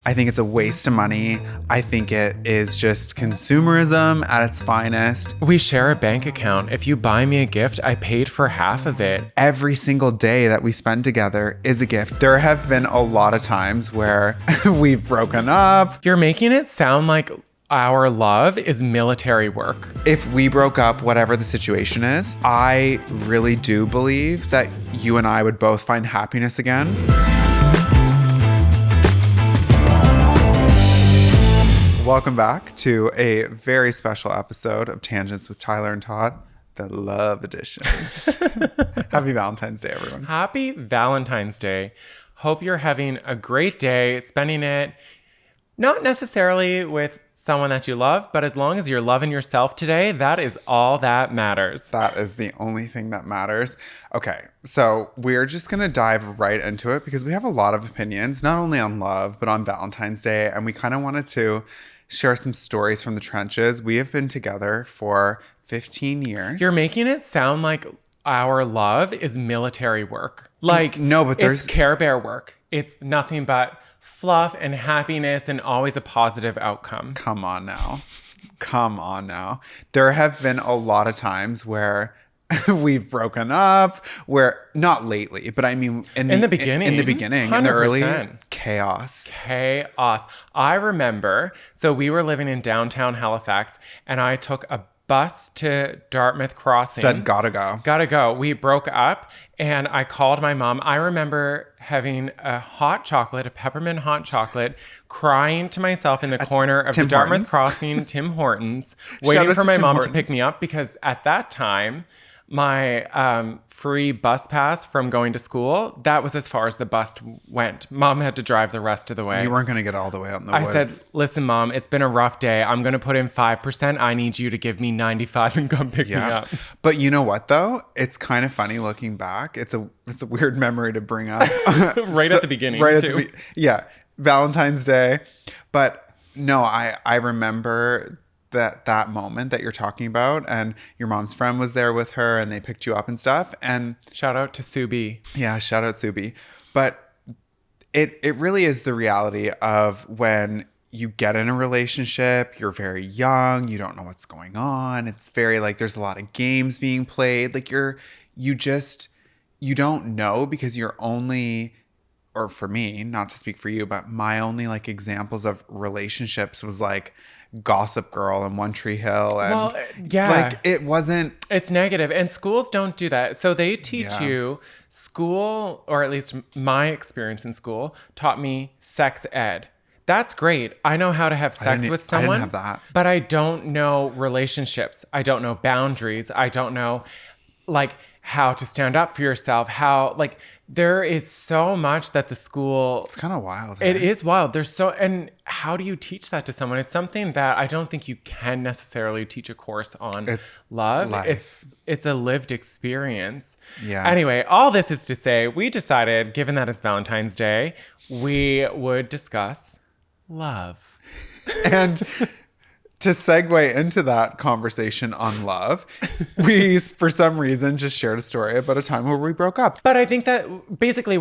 I think it's a waste of money. I think it is just consumerism at its finest. We share a bank account. If you buy me a gift, I paid for half of it. Every single day that we spend together is a gift. There have been a lot of times where we've broken up. You're making it sound like our love is military work. If we broke up, whatever the situation is, I really do believe that you and I would both find happiness again. Welcome back to a very special episode of Tangents with Tyler and Todd, the love edition. Happy Valentine's Day, everyone. Happy Valentine's Day. Hope you're having a great day, spending it not necessarily with someone that you love, but as long as you're loving yourself today, that is all that matters. That is the only thing that matters. Okay, so we're just going to dive right into it because we have a lot of opinions, not only on love, but on Valentine's Day. And we kind of wanted to share some stories from the trenches. We have been together for 15 years. You're making it sound like our love is military work. Like, no, but it's Care Bear work. It's nothing but fluff and happiness and always a positive outcome. Come on now. There have been a lot of times where we've broken up, where not lately, but I mean in the beginning, 100%. In the early chaos. I remember, so we were living in downtown Halifax and I took a bus to Dartmouth Crossing. Said, gotta go. We broke up and I called my mom. I remember having a peppermint hot chocolate, crying to myself in the corner of the Dartmouth Crossing, Tim Hortons, waiting for my mom to pick me up because at that time, my free bus pass from going to school, that was as far as the bus went. Mom had to drive the rest of the way. You weren't going to get all the way out in the woods. I said, listen, Mom, it's been a rough day. I'm going to put in 5%. I need you to give me 95 and come pick me up. But you know what, though? It's kind of funny looking back. It's a weird memory to bring up. At the beginning, too. Valentine's Day. But no, I remember that moment that you're talking about, and your mom's friend was there with her and they picked you up and stuff. And shout out to Subi. Yeah, shout out Subi. But it really is the reality of when you get in a relationship, you're very young, you don't know what's going on. It's very like there's a lot of games being played. Like you don't know because you're only, or for me, not to speak for you, but my only like examples of relationships was like Gossip Girl and One Tree Hill. And like it's negative. And schools don't do that. So they teach you school, or at least my experience in school taught me sex ed. That's great. I know how to have sex with someone. I didn't have that. But I don't know relationships. I don't know boundaries. I don't know like how to stand up for yourself, there is so much that the school... It's kind of wild. It is wild. And how do you teach that to someone? It's something that I don't think you can necessarily teach a course on. It's love. Life. It's a lived experience. Yeah. Anyway, all this is to say, we decided, given that it's Valentine's Day, we would discuss love. And to segue into that conversation on love, we, for some reason, just shared a story about a time where we broke up. But I think that basically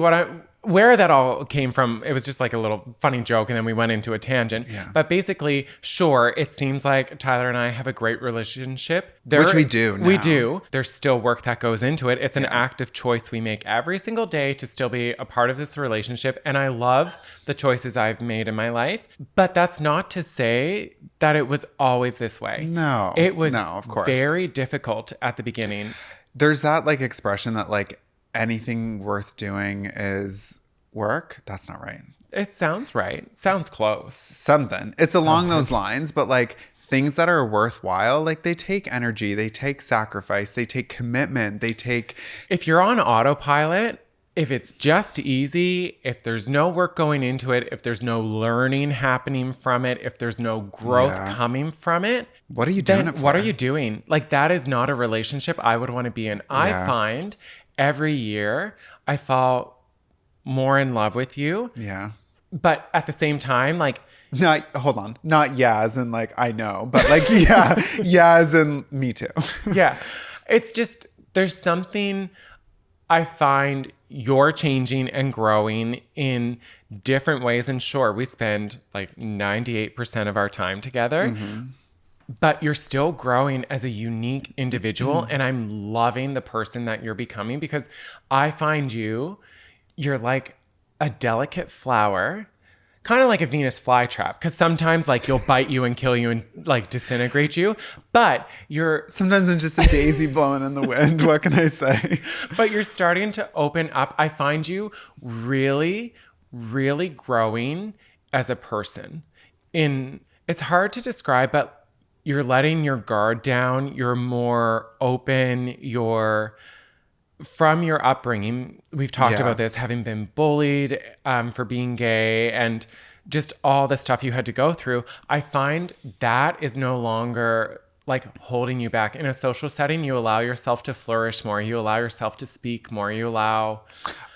where that all came from, it was just like a little funny joke and then we went into a tangent. Yeah. But basically, sure, it seems like Tyler and I have a great relationship. Which we do now. We do. There's still work that goes into it. It's an active choice we make every single day to still be a part of this relationship. And I love the choices I've made in my life. But that's not to say that it was always this way. No. It was of course. very difficult at the beginning. There's that like expression that like anything worth doing is work. That's not right. It sounds right. Sounds close. Something. It's along those lines, but like things that are worthwhile, like they take energy, they take sacrifice, they take commitment, they take... If you're on autopilot, if it's just easy, if there's no work going into it, if there's no learning happening from it, if there's no growth coming from it, what are you doing it for? What are you doing? Like that is not a relationship I would want to be in. Yeah. I find every year I fall more in love with you. Yeah. But at the same time, like... Hold on. Not yeah as in like, I know, but like, yeah as in me too. Yeah. It's just, there's something I find you're changing and growing in different ways. And sure, we spend like 98% of our time together, but you're still growing as a unique individual. And I'm loving the person that you're becoming, because I find you're like a delicate flower, kind of like a Venus flytrap, because sometimes like you'll bite you and kill you and like disintegrate you, but sometimes I'm just a daisy blowing in the wind. What can I say? But you're starting to open up. I find you really, really growing as a person. It's hard to describe, but you're letting your guard down. You're more open. From your upbringing, we've talked about this, having been bullied for being gay and just all the stuff you had to go through. I find that is no longer like holding you back. In a social setting, you allow yourself to flourish more. You allow yourself to speak more.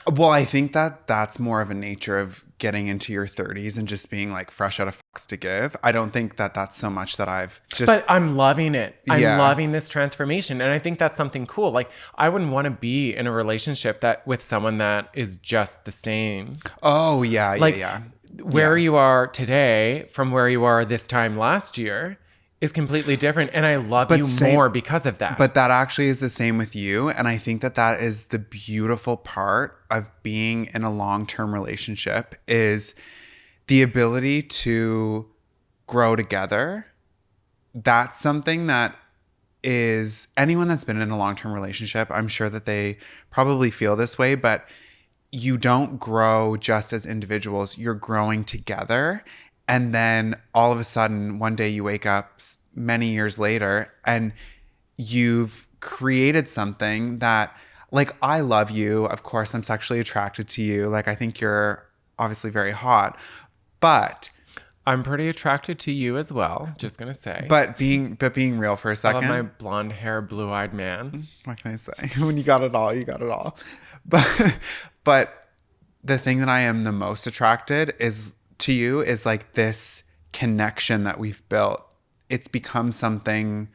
Well, I think that's more of a nature of getting into your 30s and just being like fresh out of fucks to give. I don't think that that's so much that I've just... But I'm loving it. I'm loving this transformation. And I think that's something cool. Like, I wouldn't want to be in a relationship with someone that is just the same. Oh, yeah, like, yeah. Where you are today from where you are this time last year is completely different. And I love you more because of that. But that actually is the same with you. And I think that is the beautiful part of being in a long-term relationship, is the ability to grow together. That's something that is, anyone that's been in a long-term relationship, I'm sure that they probably feel this way, but you don't grow just as individuals. You're growing together. And then all of a sudden, one day you wake up many years later and you've created something that, like, I love you. Of course, I'm sexually attracted to you. Like, I think you're obviously very hot, but I'm pretty attracted to you as well. Just gonna say. But being real for a second. I love my blonde hair, blue-eyed man. What can I say? When you got it all, you got it all. But the thing that I am the most attracted to you is like this connection that we've built. It's become something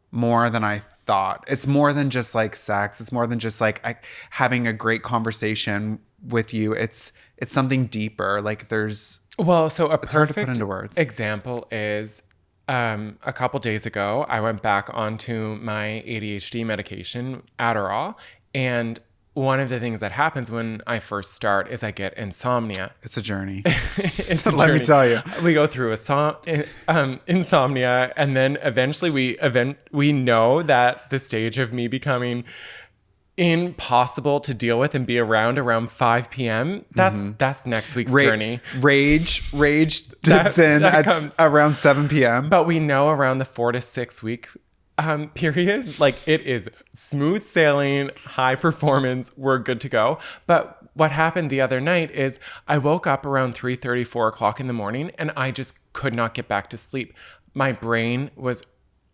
more than I thought. It's more than just like sex. It's more than just like having a great conversation with you. It's something deeper. Like there's... Well, so it's hard to put into words. Example is a couple days ago, I went back onto my ADHD medication, Adderall, and one of the things that happens when I first start is I get insomnia. It's a journey. Let me tell you. We go through insomnia, and then eventually we know that the stage of me becoming impossible to deal with and be around 5 p.m. That's next week's journey. Rage dips in at around 7 p.m. But we know around the 4 to 6 week period, like it is smooth sailing, high performance, we're good to go. But what happened the other night is I woke up around 3:30, 4 o'clock in the morning, and I just could not get back to sleep. My brain was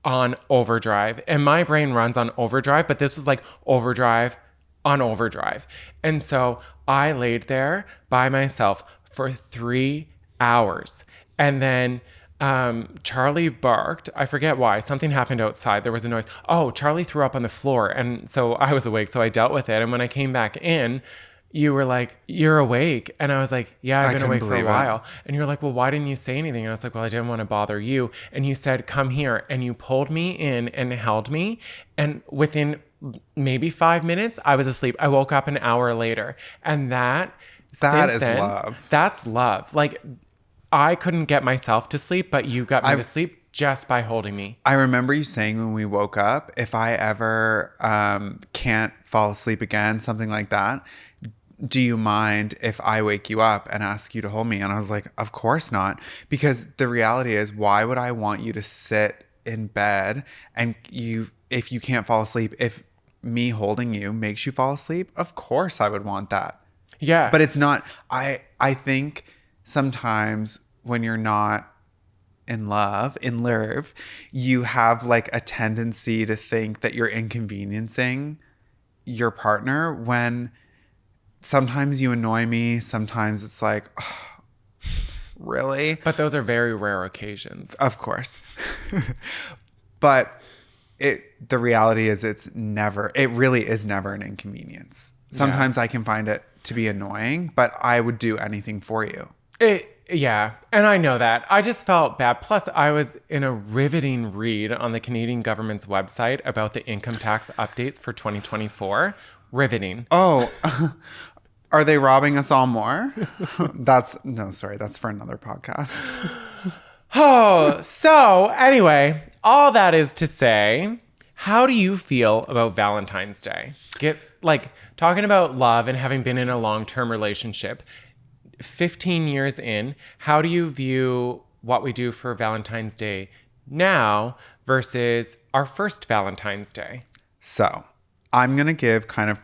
on overdrive, and my brain runs on overdrive, but this was like overdrive on overdrive. And so I laid there by myself for 3 hours, and then Charlie barked. I forget why. Something happened outside. There was a noise. Oh, Charlie threw up on the floor. And so I was awake. So I dealt with it. And when I came back in, you were like, "You're awake." And I was like, "Yeah, I've been awake for a while." And you're like, "Well, why didn't you say anything?" And I was like, "Well, I didn't want to bother you." And you said, "Come here." And you pulled me in and held me. And within maybe 5 minutes, I was asleep. I woke up an hour later. And that is love. That's love. Like, I couldn't get myself to sleep, but you got me to sleep just by holding me. I remember you saying when we woke up, if I ever can't fall asleep again, something like that, do you mind if I wake you up and ask you to hold me? And I was like, of course not. Because the reality is, why would I want you to sit in bed and if you can't fall asleep, if me holding you makes you fall asleep? Of course I would want that. Yeah. But it's not, I think sometimes when you're not in love, you have like a tendency to think that you're inconveniencing your partner, when sometimes you annoy me. Sometimes it's like, oh, really? But those are very rare occasions. Of course. But the reality is it really is never an inconvenience. Sometimes I can find it to be annoying, but I would do anything for you. Yeah, and I know that. I just felt bad. Plus, I was in a riveting read on the Canadian government's website about the income tax updates for 2024. Riveting. Oh, are they robbing us all more? That's for another podcast. Oh, so anyway, all that is to say, how do you feel about Valentine's Day? Talking about love and having been in a long-term relationship, 15 years in, how do you view what we do for Valentine's Day now versus our first Valentine's Day? So, I'm going to give kind of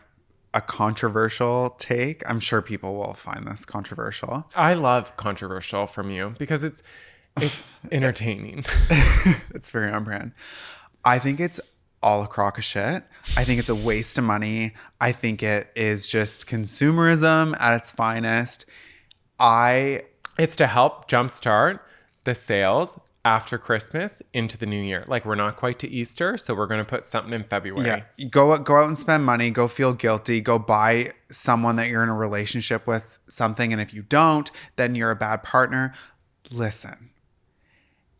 a controversial take. I'm sure people will find this controversial. I love controversial from you because it's entertaining. It's very on brand. I think it's all a crock of shit. I think it's a waste of money. I think it is just consumerism at its finest. It's to help jumpstart the sales after Christmas into the new year. Like, we're not quite to Easter, so we're going to put something in February. Yeah. Go out and spend money. Go feel guilty. Go buy someone that you're in a relationship with something. And if you don't, then you're a bad partner. Listen,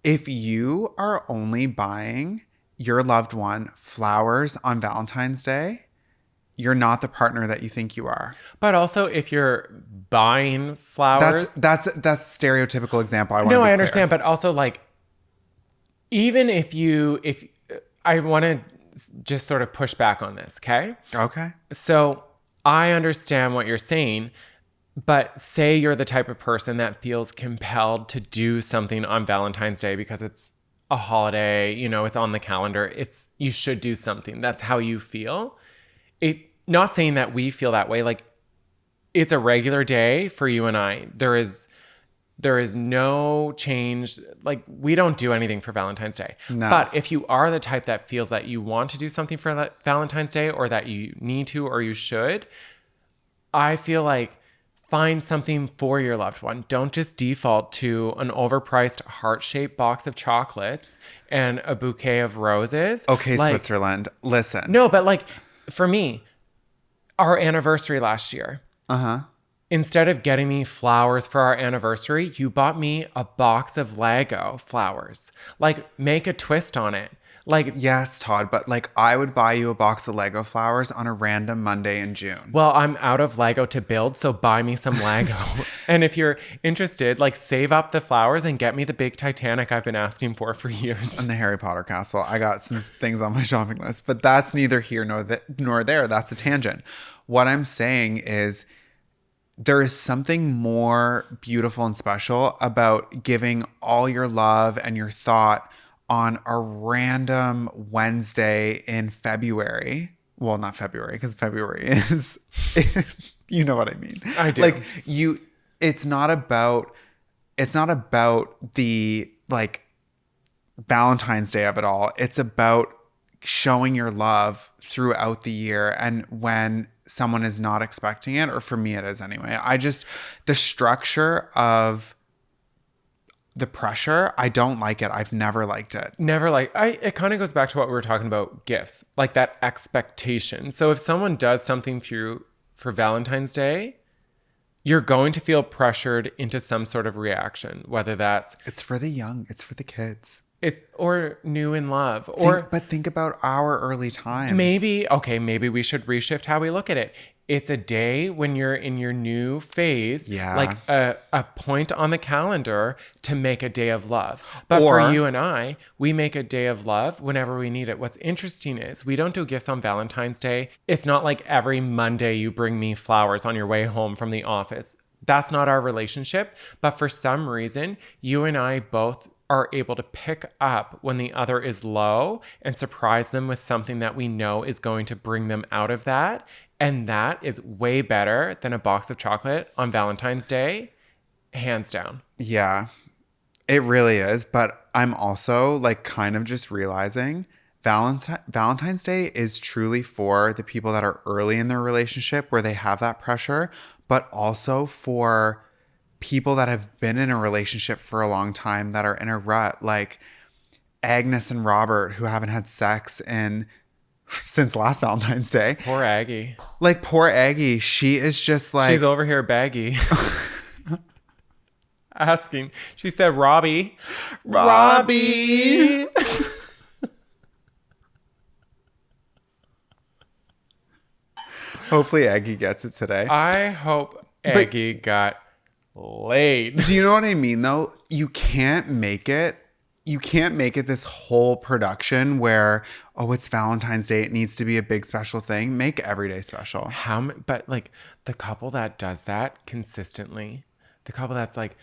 if you are only buying your loved one flowers on Valentine's Day, you're not the partner that you think you are. But also, if you're buying flowers, that's stereotypical example. I understand, but also, like, even if I want to just sort of push back on this, okay? Okay. So I understand what you're saying, but say you're the type of person that feels compelled to do something on Valentine's Day because it's a holiday, it's on the calendar. You should do something. That's how you feel. Not saying that we feel that way. Like, it's a regular day for you and I. There is no change. Like, we don't do anything for Valentine's Day. No. But if you are the type that feels that you want to do something for Valentine's Day, or that you need to, or you should, I feel like find something for your loved one. Don't just default to an overpriced heart-shaped box of chocolates and a bouquet of roses. Okay, Switzerland, listen. No, but like, for me, our anniversary last year. Uh-huh. Instead of getting me flowers for our anniversary, you bought me a box of Lego flowers. Like, make a twist on it. Like, yes, Todd, but like, I would buy you a box of Lego flowers on a random Monday in June. Well, I'm out of Lego to build, so buy me some Lego. And if you're interested, like, save up the flowers and get me the big Titanic I've been asking for years. And the Harry Potter castle. I got some things on my shopping list, but that's neither here nor there. That's a tangent. What I'm saying is, there is something more beautiful and special about giving all your love and your thought on a random Wednesday in February. Well, not February, because February is, you know what I mean. I do. Like, it's not about the, like, Valentine's Day of it all. It's about showing your love throughout the year, and when someone is not expecting it, or for me it is anyway. The structure of the pressure, I don't like it. I've never liked it. It kind of goes back to what we were talking about, gifts, like that expectation. So if someone does something for you for Valentine's Day, you're going to feel pressured into some sort of reaction, whether that's... It's for the young. It's for the kids. Or new in love. But think about our early times. Maybe we should reshift how we look at it. It's a day when you're in your new phase, like a point on the calendar to make a day of love. But for you and I, we make a day of love whenever we need it. What's interesting is we don't do gifts on Valentine's Day. It's not like every Monday you bring me flowers on your way home from the office. That's not our relationship. But for some reason, you and I both are able to pick up when the other is low and surprise them with something that we know is going to bring them out of that. And that is way better than a box of chocolate on Valentine's Day, hands down. Yeah, it really is. But I'm also, like, kind of just realizing Valentine's Day is truly for the people that are early in their relationship where they have that pressure, but also for people that have been in a relationship for a long time that are in a rut, like Agnes and Robert, who haven't had sex in since last Valentine's Day. Poor Aggie. Like, poor Aggie. She is just like... She's over here baggy. Asking. She said, Robbie. Robbie. Hopefully Aggie gets it today. I hope Aggie got laid. Do you know what I mean, though? You can't make it this whole production where, oh, it's Valentine's Day, it needs to be a big special thing. Make every day special. But like the couple that does that consistently, the couple that's like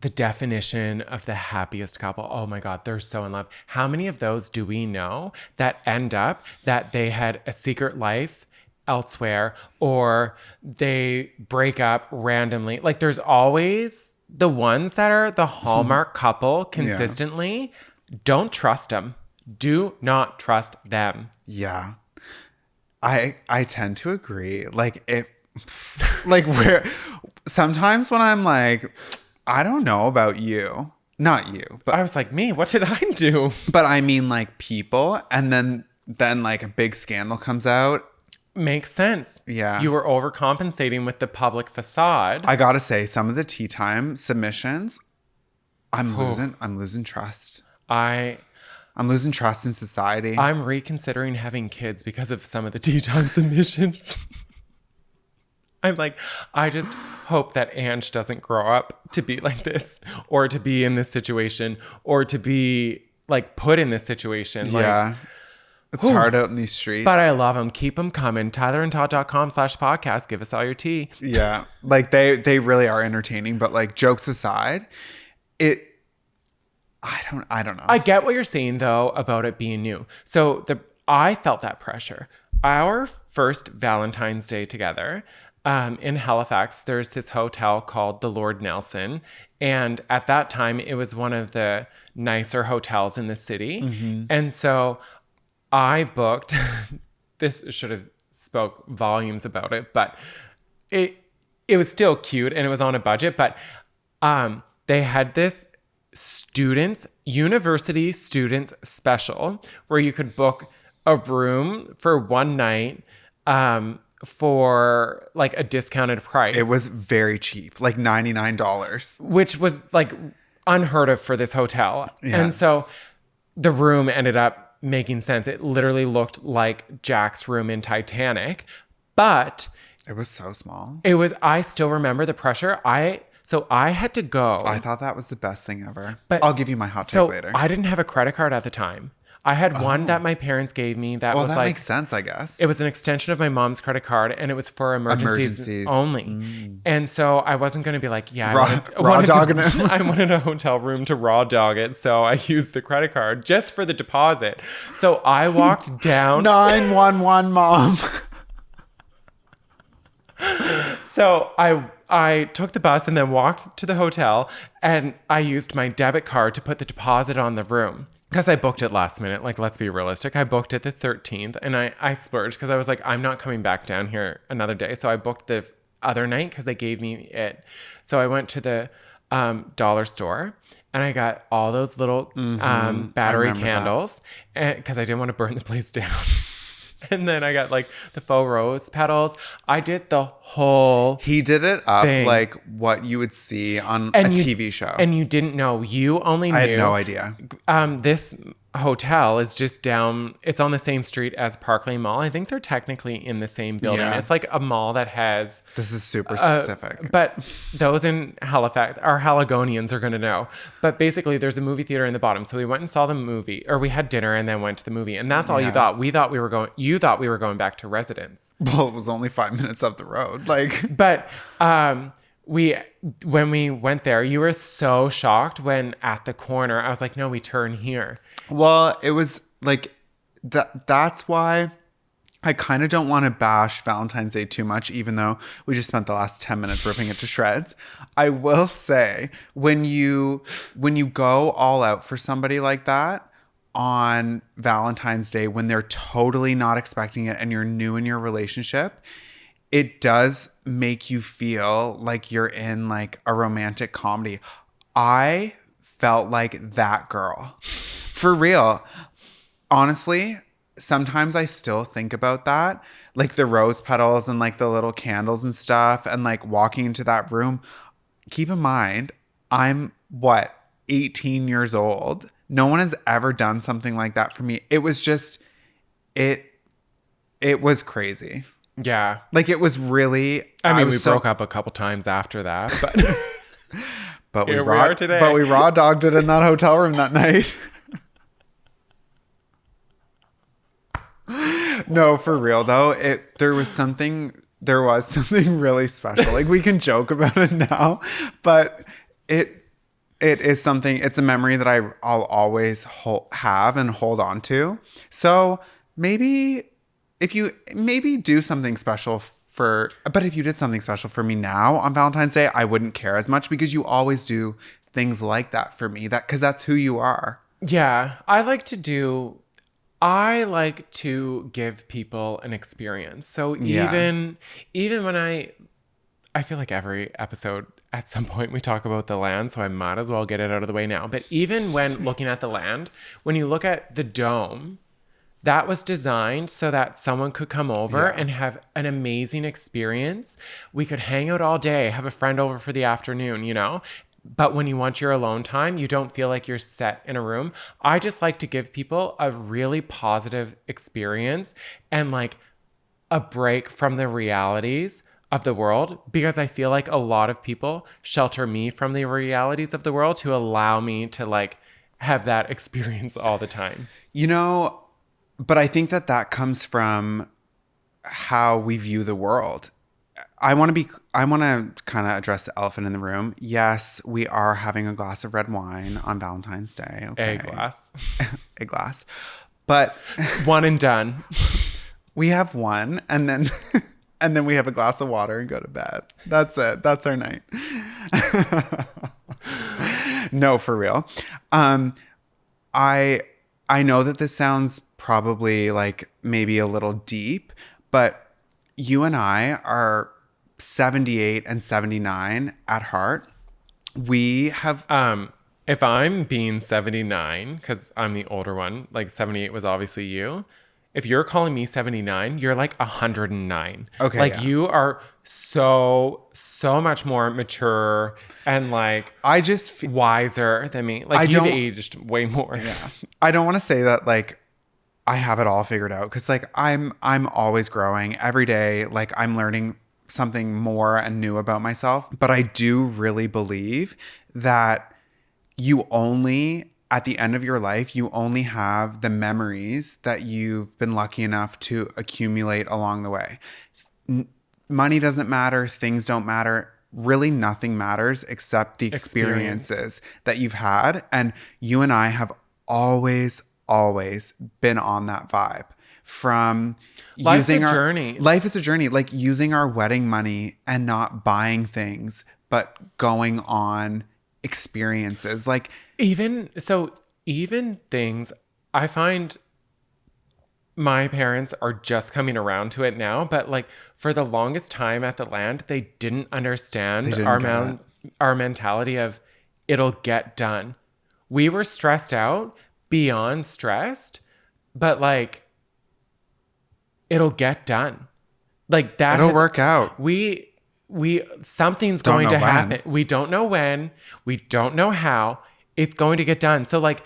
the definition of the happiest couple. Oh my God, they're so in love. How many of those do we know that end up that they had a secret life elsewhere, or they break up randomly? Like, there's always the ones that are the hallmark couple consistently. Yeah. Don't trust them. Do not trust them. Yeah. I tend to agree. Like, if like, where sometimes when I'm like, I don't know about you, not you, but I was like, me, what did I do? But I mean, like, people, and then like a big scandal comes out. Makes sense. Yeah. You were overcompensating with the public facade. I gotta say, some of the tea time submissions, I'm losing trust. I'm losing trust in society. I'm reconsidering having kids because of some of the tea time submissions. I'm like, I just hope that Ange doesn't grow up to be like this, or to be in this situation, or to be like put in this situation. Yeah. Like, it's hard out in these streets. But I love them. Keep them coming. TylerandTodd.com/podcast. Give us all your tea. Yeah. Like, they really are entertaining, but like, jokes aside, I don't know. I get what you're saying though about it being new. So I felt that pressure. Our first Valentine's Day together, in Halifax, there's this hotel called the Lord Nelson. And at that time, it was one of the nicer hotels in the city. Mm-hmm. And so I booked, this should have spoke volumes about it, but it was still cute and it was on a budget. But they had this university students special where you could book a room for one night for like a discounted price. It was very cheap, like $99. Which was like unheard of for this hotel. Yeah. And so the room ended up making sense. It literally looked like Jack's room in Titanic, but it was so small. I still remember the pressure. So I had to go. I thought that was the best thing ever. But I'll give you my hot take later. I didn't have a credit card at the time. I had one that my parents gave me that was that like... makes sense, I guess. It was an extension of my mom's credit card, and it was for emergencies. Only. Mm. And so I wasn't going to be like, I wanted a hotel room to raw dog it, so I used the credit card just for the deposit. So I walked down... 911, Mom. So I took the bus and then walked to the hotel, and I used my debit card to put the deposit on the room. Because I booked it last minute. Like, let's be realistic. I booked it the 13th, and I splurged because I was like, I'm not coming back down here another day. So I booked the other night because they gave me it. So I went to the dollar store, and I got all those little battery candles because I didn't want to burn the place down. And then I got like the faux rose petals. I did the whole He did it up thing. Like what you would see on a TV show. And you didn't know. You only knew. I had no idea. This hotel is just down. It's on the same street as Park Lane Mall. I think they're technically in the same building. Yeah. It's like a mall that has... This is super specific. But those in Halifax, our Haligonians are going to know. But basically, there's a movie theater in the bottom. So we went and saw the movie, or we had dinner and then went to the movie. And that's all you thought. You thought we were going back to residence. Well, it was only 5 minutes up the road. Like, but when we went there, you were so shocked when at the corner, I was like, no, we turn here. Well, it was like that's why I kind of don't want to bash Valentine's Day too much, even though we just spent the last 10 minutes ripping it to shreds. I will say, when you go all out for somebody like that on Valentine's Day, when they're totally not expecting it and you're new in your relationship, it does make you feel like you're in like a romantic comedy. I felt like that girl. For real. Honestly, sometimes I still think about that, like the rose petals and like the little candles and stuff, and like walking into that room. Keep in mind, I'm what, 18 years old. No one has ever done something like that for me. It was just, it was crazy. Yeah. Like it was really, I mean, we broke up a couple times after that, but but here we are today. But we raw dogged it in that hotel room that night. No, for real though. There was something really special. Like we can joke about it now, but it is something. It's a memory that I'll always have and hold on to. So maybe if you do something special but if you did something special for me now on Valentine's Day, I wouldn't care as much because you always do things like that for me. Because that's who you are. Yeah, I like to give people an experience. So even when I feel like every episode at some point we talk about the land, so I might as well get it out of the way now. But even when looking at the land, when you look at the dome, that was designed so that someone could come over and have an amazing experience. We could hang out all day, have a friend over for the afternoon, you know? But when you want your alone time, you don't feel like you're set in a room. I just like to give people a really positive experience and like a break from the realities of the world, because I feel like a lot of people shelter me from the realities of the world to allow me to like have that experience all the time. You know, but I think that comes from how we view the world. I want to kind of address the elephant in the room. Yes, we are having a glass of red wine on Valentine's Day. Okay. A glass. A glass. But one and done. We have one, and then we have a glass of water and go to bed. That's it. That's our night. No, for real. I know that this sounds probably like maybe a little deep, but you and I are 78 and 79 at heart. We have if I'm being 79 because I'm the older one, like 78 was obviously you. If you're calling me 79, you're like 109. Okay, like you are so much more mature and like I just wiser than me. Like you've aged way more. Yeah. I don't want to say that like I have it all figured out, because like I'm always growing every day. Like I'm learning something more and new about myself. But I do really believe that at the end of your life, you only have the memories that you've been lucky enough to accumulate along the way. Money doesn't matter. Things don't matter. Really nothing matters except the experiences that you've had. And you and I have always been on that vibe. From Life's a journey. Life is a journey. Like using our wedding money and not buying things, but going on experiences. Like even things, I find my parents are just coming around to it now, but like for the longest time at the land, they didn't understand our mentality of it'll get done. We were stressed out beyond stressed, but like it'll get done. Like that it'll work out. We something's going to happen. We don't know when. We don't know how. It's going to get done. So like,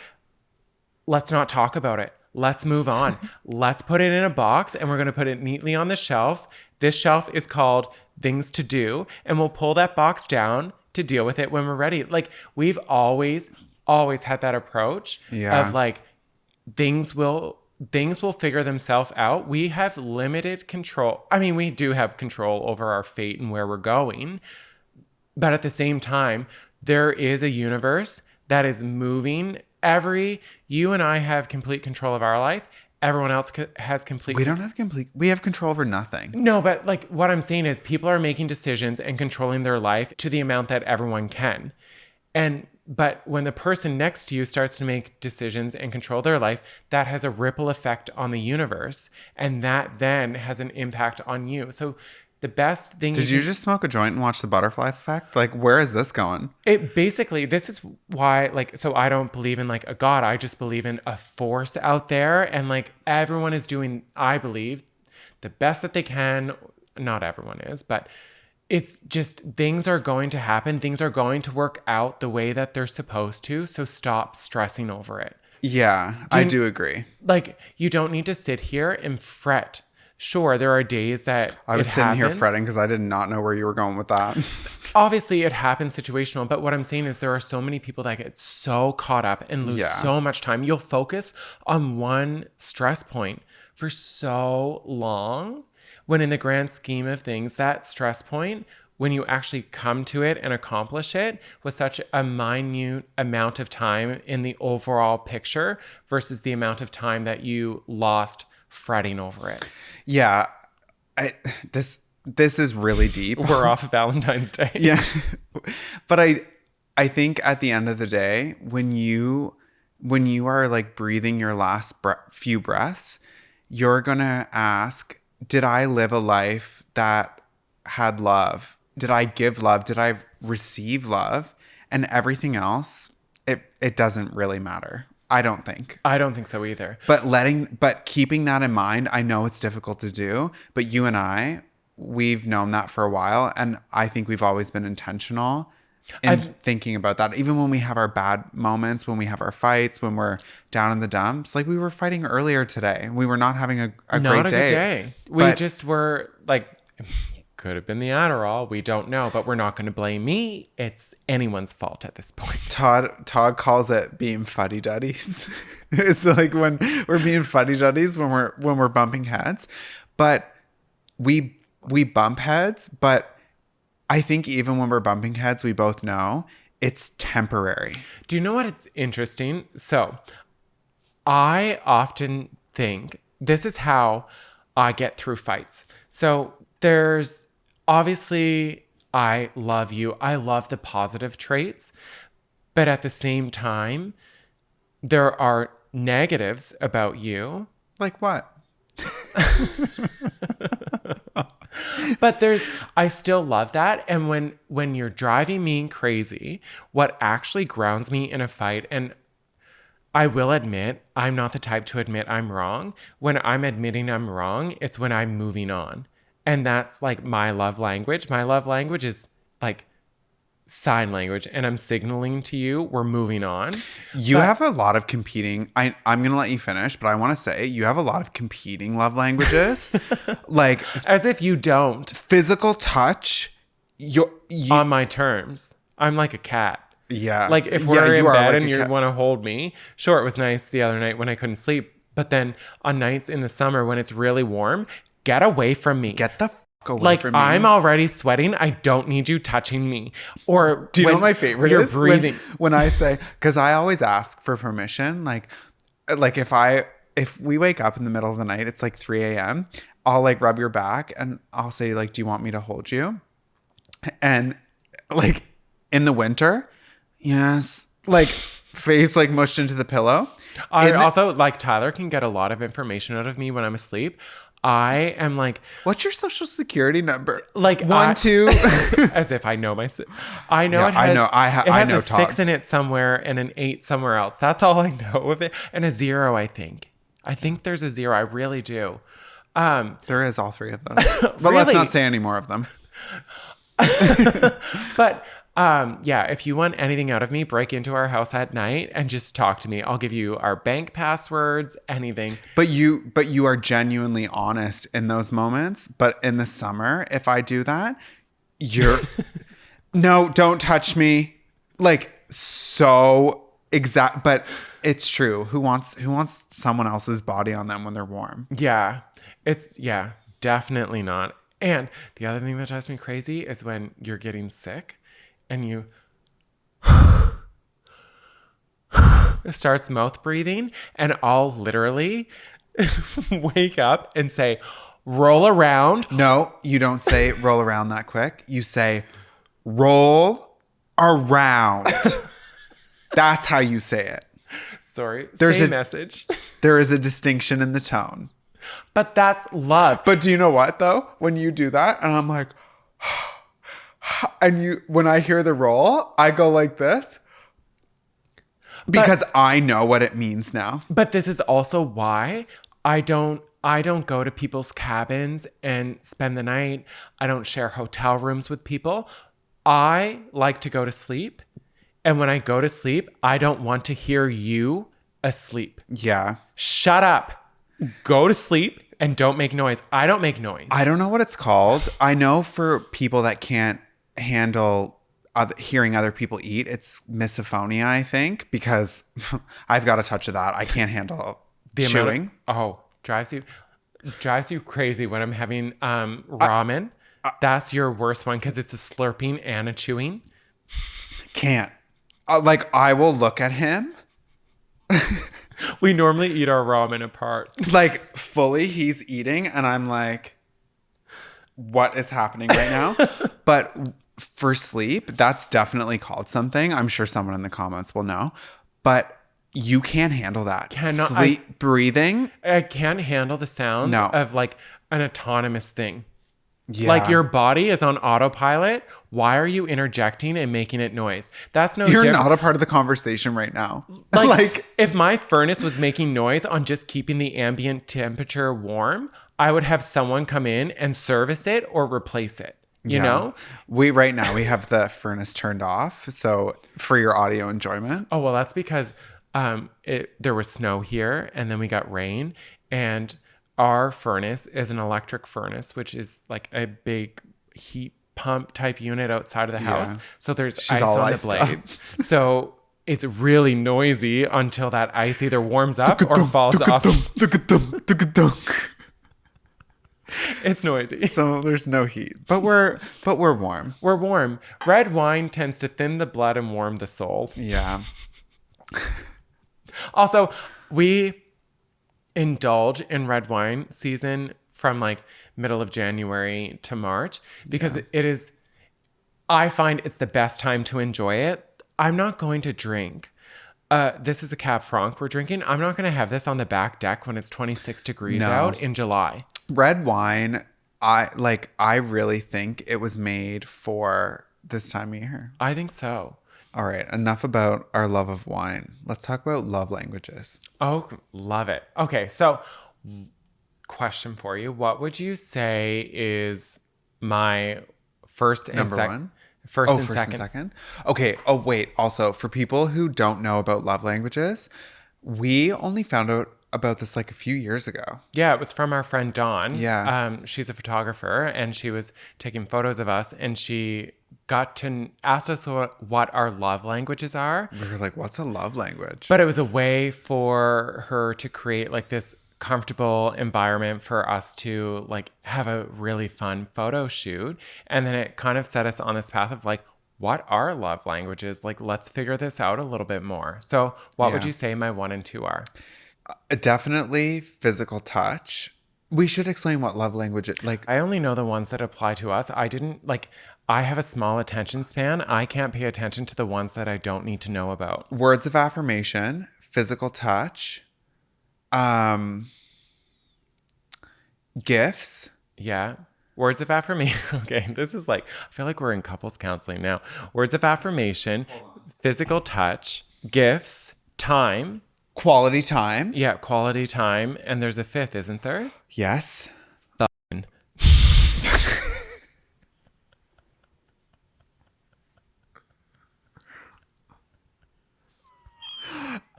let's not talk about it. Let's move on. Let's put it in a box and we're going to put it neatly on the shelf. This shelf is called things to do, and we'll pull that box down to deal with it when we're ready. Like we've always had that approach of like things will figure themselves out. We have limited control. I mean, we do have control over our fate and where we're going. But at the same time, there is a universe that is moving. You and I have complete control of our life. Everyone else has complete. We have control over nothing. No, but like what I'm saying is people are making decisions and controlling their life to the amount that everyone can. But when the person next to you starts to make decisions and control their life, that has a ripple effect on the universe. And that then has an impact on you. So The best thing. Did you just smoke a joint and watch The Butterfly Effect? Like, where is this going? It basically, this is why, like, so I don't believe in like a God. I just believe in a force out there. And like everyone is doing, I believe, the best that they can. Not everyone is, but it's just things are going to happen. Things are going to work out the way that they're supposed to. So stop stressing over it. Yeah, I do agree. Like, you don't need to sit here and fret. Sure, there are days that I was sitting here fretting because I did not know where you were going with that. Obviously, it happens situational, but what I'm saying is there are so many people that get so caught up and lose so much time. You'll focus on one stress point for so long, when in the grand scheme of things, that stress point, when you actually come to it and accomplish it, was such a minute amount of time in the overall picture versus the amount of time that you lost fretting over it. Yeah, this is really deep. We're off of Valentine's Day. Yeah, but I think at the end of the day, when you are like breathing your last few breaths, you're gonna ask, did I live a life that had love? Did I give love? Did I receive love? And everything else, it doesn't really matter. I don't think. I don't think so either. But keeping that in mind, I know it's difficult to do, but you and I, we've known that for a while. And I think we've always been intentional in thinking about that. Even when we have our bad moments, when we have our fights, when we're down in the dumps, like we were fighting earlier today. We were not having a great day. Not a good day. We just were like, could have been the Adderall. We don't know, but we're not going to blame me. It's anyone's fault at this point. Todd calls it being fuddy-duddies. It's like when we're being fuddy-duddies when we're bumping heads, but we bump heads. But I think even when we're bumping heads, we both know it's temporary. Do you know what? It's interesting. So I often think this is how I get through fights. So there's obviously, I love you. I love the positive traits. But at the same time, there are negatives about you. Like what? But I still love that. And when you're driving me crazy, what actually grounds me in a fight, and I will admit, I'm not the type to admit I'm wrong. When I'm admitting I'm wrong, it's when I'm moving on. And that's like my love language. My love language is like sign language, and I'm signaling to you we're moving on. You have a lot of competing. I'm going to let you finish, but I want to say you have a lot of competing love languages. Like as if you don't. Physical touch. You on my terms. I'm like a cat. Yeah. Like if we're in bed and you want to hold me. Sure, it was nice the other night when I couldn't sleep. But then on nights in the summer when it's really warm, get away from me. Get the fuck away from me. Like I'm already sweating. I don't need you touching me. Or do you know what my favorite you're is? Breathing. When I say, because I always ask for permission. Like if we wake up in the middle of the night, it's like 3 a.m. I'll like rub your back and I'll say like, do you want me to hold you? And like in the winter, yes. Like face like mushed into the pillow. I also like Tyler can get a lot of information out of me when I'm asleep. I am like, what's your social security number? Like 1, 2. As if I know my. I know it I has. know. It has a Todd's. 6 in it somewhere and an 8 somewhere else. That's all I know of it, and a 0. I think there's a 0. I really do. There is all 3 of those, but really? let's not say any more of them. But yeah, if you want anything out of me, break into our house at night and just talk to me. I'll give you our bank passwords, anything. But you are genuinely honest in those moments. But in the summer, if I do that, you're no, don't touch me. Like so exact, but it's true. Who wants someone else's body on them when they're warm? Yeah. Definitely not. And the other thing that drives me crazy is when you're getting sick and you starts mouth breathing, and I'll literally wake up and say, roll around. No, you don't say roll around that quick. You say roll around. That's how you say it. Sorry. There's same message. There is a distinction in the tone. But that's love. But do you know what though? When you do that and I'm like, and when I hear the roll, I go like this because I know what it means now. But this is also why I don't go to people's cabins and spend the night. I don't share hotel rooms with people. I like to go to sleep. And when I go to sleep, I don't want to hear you asleep. Yeah. Shut up. Go to sleep and don't make noise. I don't make noise. I don't know what it's called. I know for people that can't handle hearing other people eat, it's misophonia, I think, because I've got a touch of that. I can't handle the chewing. Drives you crazy when I'm having ramen. That's your worst one because it's a slurping and a chewing. Can't. I will look at him. We normally eat our ramen apart. Like fully he's eating and I'm like, what is happening right now? But for sleep, that's definitely called something. I'm sure someone in the comments will know. But you can't handle that. Breathing. I can't handle the sounds of like an autonomous thing. Yeah. Like your body is on autopilot. Why are you interjecting and making it noise? That's You're not a part of the conversation right now. Like if my furnace was making noise on just keeping the ambient temperature warm, I would have someone come in and service it or replace it. You know? Right now we have the furnace turned off. So for your audio enjoyment. Oh, well, that's because there was snow here and then we got rain, and our furnace is an electric furnace, which is like a big heat pump type unit outside of the house. So there's ice on the blades. So it's really noisy until that ice either warms up or falls off. It's noisy. So there's no heat, but we're warm. We're warm. Red wine tends to thin the blood and warm the soul. Yeah. Also, we indulge in red wine season from like middle of January to March because I find it's the best time to enjoy it. I'm not going to drink. This is a Cab Franc we're drinking. I'm not going to have this on the back deck when it's 26 degrees out in July. Red wine, I really think it was made for this time of year. I think so. All right, enough about our love of wine. Let's talk about love languages. Oh, love it. Okay, so question for you. What would you say is my first and Number one? First and first second. and second? Okay. Oh, wait. Also, for people who don't know about love languages, we only found out about this like a few years ago. Yeah, it was from our friend Dawn. Yeah. She's a photographer and she was taking photos of us, and she got to ask us what our love languages are. We were like, what's a love language? But it was a way for her to create like this comfortable environment for us to like have a really fun photo shoot. And then it kind of set us on this path of like, what are love languages? Like, let's figure this out a little bit more. So what would you say my 1 and 2 are? Definitely physical touch. We should explain what love language is. Like, I only know the ones that apply to us. I have a small attention span. I can't pay attention to the ones that I don't need to know about. Words of affirmation, physical touch, gifts. Yeah. Words of affirmation. Okay. This is like, I feel like we're in couples counseling now. Words of affirmation, physical touch, gifts, time. Quality time. Yeah. Quality time. And there's a 5th, isn't there? Yes. Fun.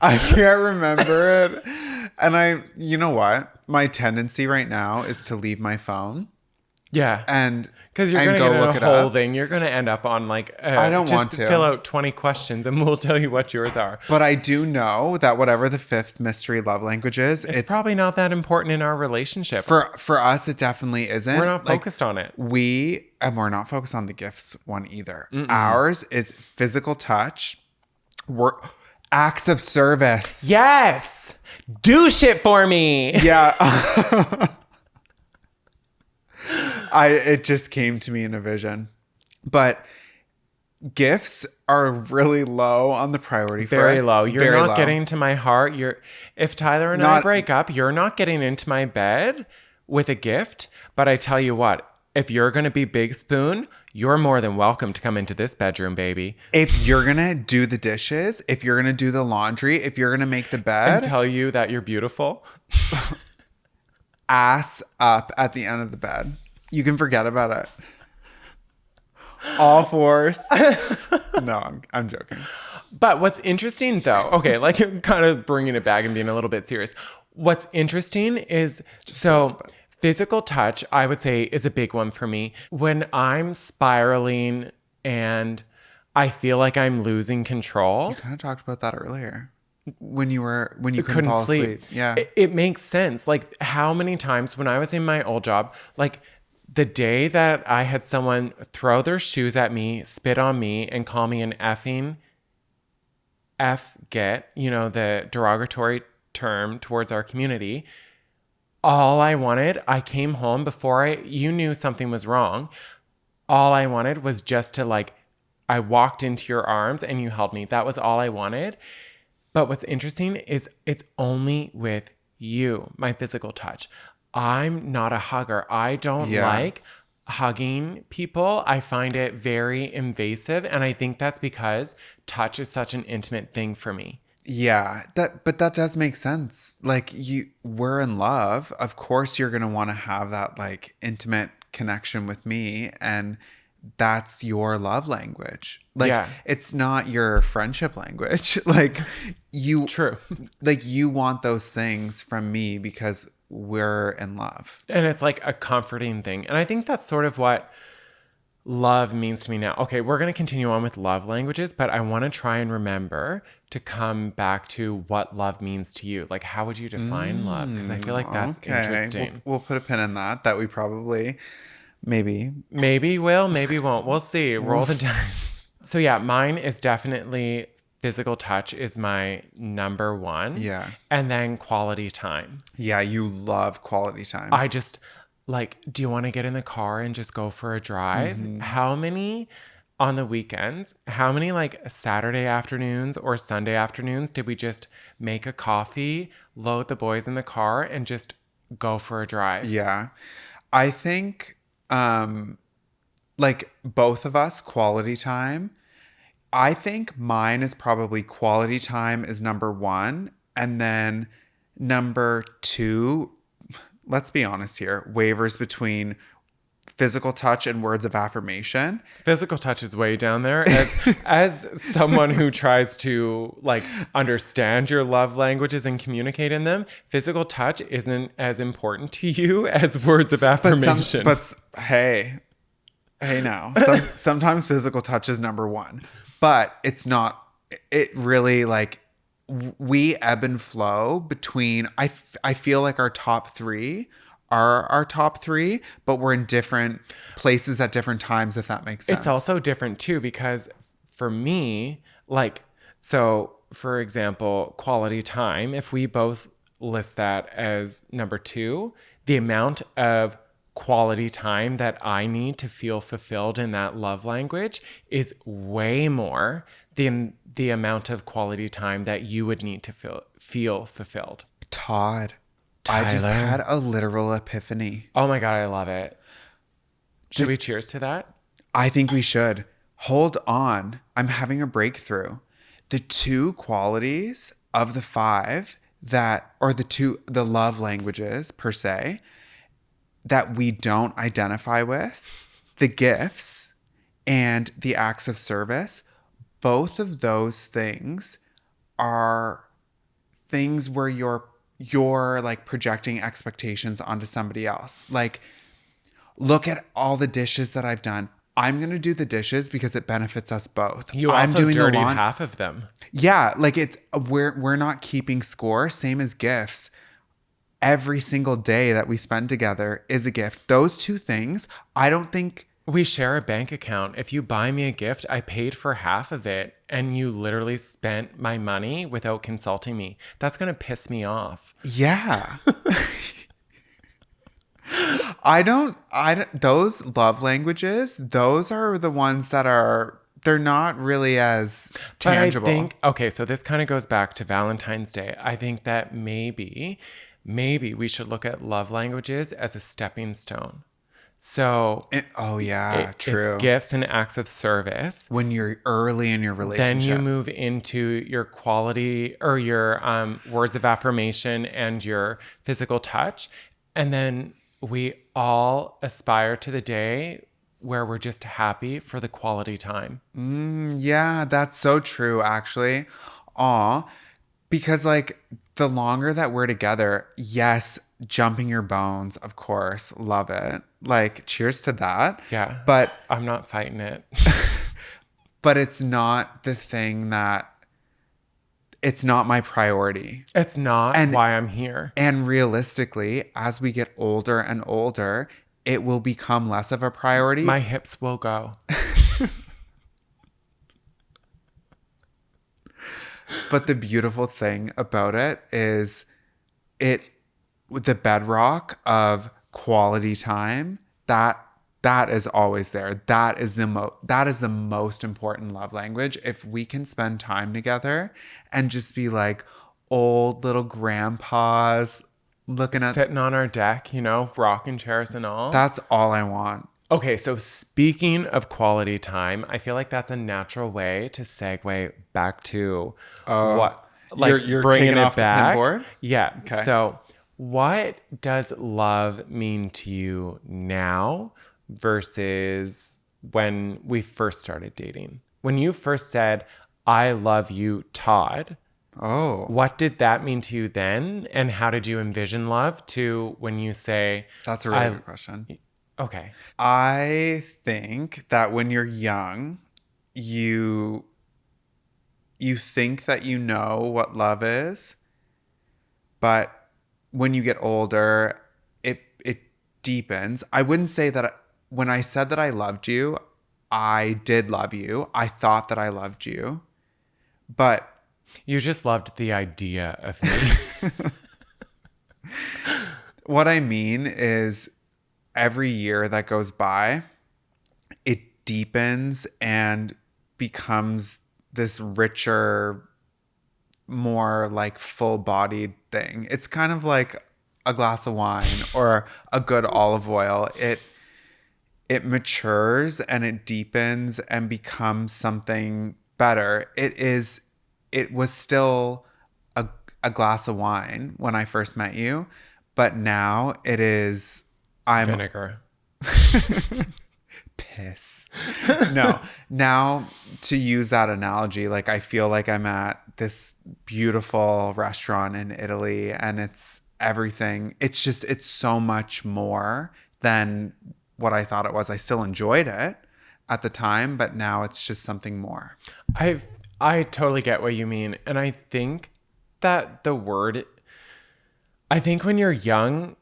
I can't remember it. And you know what? My tendency right now is to leave my phone. Yeah. And because you're going to get a whole thing. You're going to end up on like, I don't want to fill out 20 questions and we'll tell you what yours are. But I do know that whatever the 5th mystery love language is, it's probably not that important in our relationship. For us, it definitely isn't. We're not focused on it. We're not focused on the gifts one either. Mm-mm. Ours is physical touch. Acts of service. Yes. Do shit for me. Yeah. It just came to me in a vision. But Gifts are really low on the priority for Very us. low. You're Very not low. getting to my heart. If Tyler and I Not- break up, you're not getting into my bed with a gift. But I tell you what, if you're going to be Big Spoon, you're more than welcome to come into this bedroom, baby. If you're going to do the dishes, if you're going to do the laundry, if you're going to make the bed. And tell you that you're beautiful. Ass up at the end of the bed. You can forget about it. All fours. No, I'm joking. But what's interesting though, okay, like kind of bringing it back and being a little bit serious. What's interesting is, physical touch, I would say, is a big one for me. When I'm spiraling and I feel like I'm losing control. You kind of talked about that earlier. When you couldn't fall asleep. Yeah. It makes sense. Like how many times when I was in my old job, like the day that I had someone throw their shoes at me, spit on me, and call me an effing F-get, the derogatory term towards our community, I came home before you knew something was wrong. All I wanted was just to I walked into your arms and you held me. That was all I wanted. But what's interesting is it's only with you, my physical touch. I'm not a hugger. I don't like hugging people. I find it very invasive. And I think that's because touch is such an intimate thing for me. Yeah, but that does make sense. We're in love. Of course you're going to want to have that intimate connection with me, and that's your love language. It's not your friendship language. True. You want those things from me because we're in love. And it's like a comforting thing. And I think that's sort of what love means to me now. Okay, we're going to continue on with love languages, but I want to try and remember to come back to what love means to you. How would you define love? Because I feel like that's interesting. We'll put a pin in that we probably maybe will, maybe won't. We'll see. Roll the dice. So yeah, mine is definitely physical touch is my number one. Yeah. And then quality time. Yeah, you love quality time. I just do you want to get in the car and just go for a drive? Mm-hmm. How many on the weekends, how many Saturday afternoons or Sunday afternoons did we just make a coffee, load the boys in the car and just go for a drive? Yeah. I think both of us, quality time. I think mine is probably quality time is number one. And then number two, let's be honest here, wavers between physical touch and words of affirmation. Physical touch is way down there. As someone who tries to understand your love languages and communicate in them, physical touch isn't as important to you as words of affirmation. But hey now. Sometimes physical touch is number one. But it's not, it really we ebb and flow between, I feel like our top three are our top three, but we're in different places at different times, if that makes sense. It's also different too, because for me, so for example, quality time, if we both list that as number two, the amount of quality time that I need to feel fulfilled in that love language is way more than the amount of quality time that you would need to feel fulfilled. Todd, Tyler. I just had a literal epiphany. Oh my God, I love it. Should we cheers to that? I think we should. Hold on. I'm having a breakthrough. The two qualities of the five the love languages per se, that we don't identify with, the gifts and the acts of service, both of those things are things where you're projecting expectations onto somebody else. Look at all the dishes that I've done. I'm going to do the dishes because it benefits us both. You I'm also doing dirtied half of them. Yeah, we're not keeping score, same as gifts. Every single day that we spend together is a gift. Those two things, I don't think... We share a bank account. If you buy me a gift, I paid for half of it, and you literally spent my money without consulting me. That's going to piss me off. Yeah. those love languages, those are the ones that are they're not really as tangible. But I think, okay, so this kind of goes back to Valentine's Day. I think that maybe we should look at love languages as a stepping stone. So true. It's gifts and acts of service. When you're early in your relationship, then you move into your quality or your words of affirmation and your physical touch. And then we all aspire to the day where we're just happy for the quality time. Yeah, that's so true, actually. Aw, because like the longer that we're together, yes, jumping your bones, of course, love it. Like, cheers to that. Yeah. But I'm not fighting it. but it's not the thing it's not my priority. It's not why I'm here. And realistically, as we get older and older, it will become less of a priority. My hips will go. But the beautiful thing about it is the bedrock of quality time, that is always there. That is the most important love language. If we can spend time together and just be like old little grandpas sitting on our deck, rocking chairs and all. That's all I want. Okay, so speaking of quality time, I feel like that's a natural way to segue back to what, like you're bringing taking it off back. The pinboard? Yeah. Okay. So, what does love mean to you now versus when we first started dating? When you first said, "I love you, Todd." Oh. What did that mean to you then? And how did you envision love to when you say... That's a really good question. Okay. I think that when you're young, you think that you know what love is, but when you get older, it deepens. I wouldn't say that when I said that I loved you, I did love you. I thought that I loved you, but you just loved the idea of me. What I mean is every year that goes by, it deepens and becomes this richer, more like full-bodied thing. It's kind of like a glass of wine or a good olive oil. It matures and it deepens and becomes something better. It was still a glass of wine when I first met you, but now it is... Vinegar. Piss. No. Now, to use that analogy, like I feel like I'm at this beautiful restaurant in Italy and it's everything. It's so much more than what I thought it was. I still enjoyed it at the time, but now it's just something more. I totally get what you mean. And I think that I think when you're young,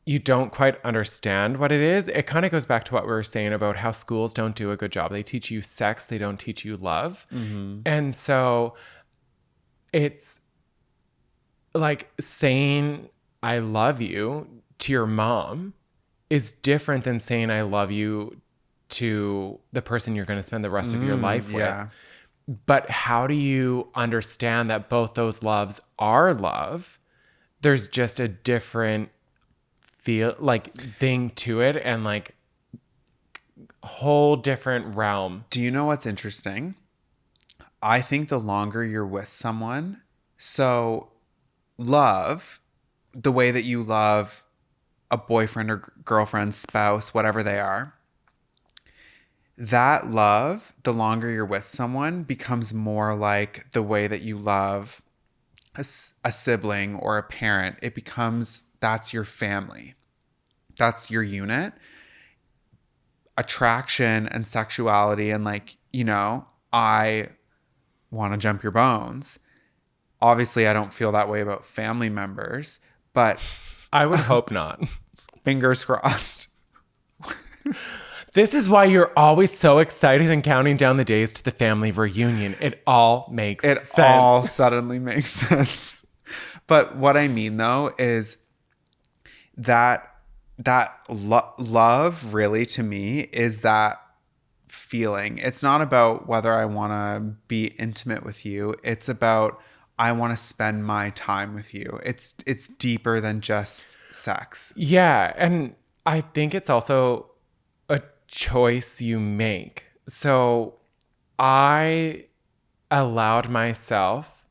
you don't quite understand what it is. It kind of goes back to what we were saying about how schools don't do a good job. They teach you sex, they don't teach you love. Mm-hmm. And so it's like saying I love you to your mom is different than saying I love you to the person you're going to spend the rest of your life with. But how do you understand that both those loves are love? There's just a different thing to it and like whole different realm. Do you know what's interesting? I think the longer you're with someone, so love, the way that you love a boyfriend or girlfriend, spouse, whatever they are, that love, the longer you're with someone, becomes more like the way that you love a sibling or a parent. It becomes, that's your family. That's your unit. Attraction and sexuality and like, I want to jump your bones. Obviously, I don't feel that way about family members, but... I would hope not. Fingers crossed. This is why you're always so excited and counting down the days to the family reunion. It all makes sense. It all suddenly makes sense. But what I mean, though, is that love really to me is that feeling. It's not about whether I want to be intimate with you. It's about I want to spend my time with you. It's deeper than just sex. Yeah, and I think it's also a choice you make. So I allowed myself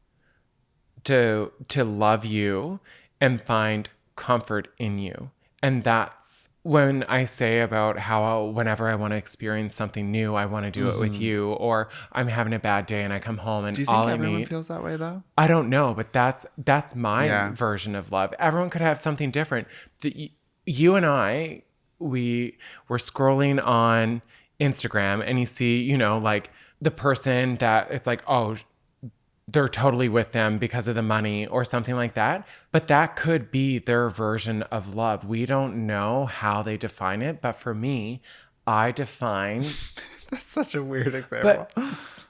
to love you and find comfort in you. And that's when I say about how whenever I want to experience something new, I want to do it with you, or I'm having a bad day and I come home and Do you all think I everyone need, feels that way though? I don't know, but that's my Yeah. version of love. Everyone could have something different. You and I, we were scrolling on Instagram and you see, you know, like the person that it's like, oh, they're totally with them because of the money or something like that. But that could be their version of love. We don't know how they define it. But for me, I define, That's such a weird example. but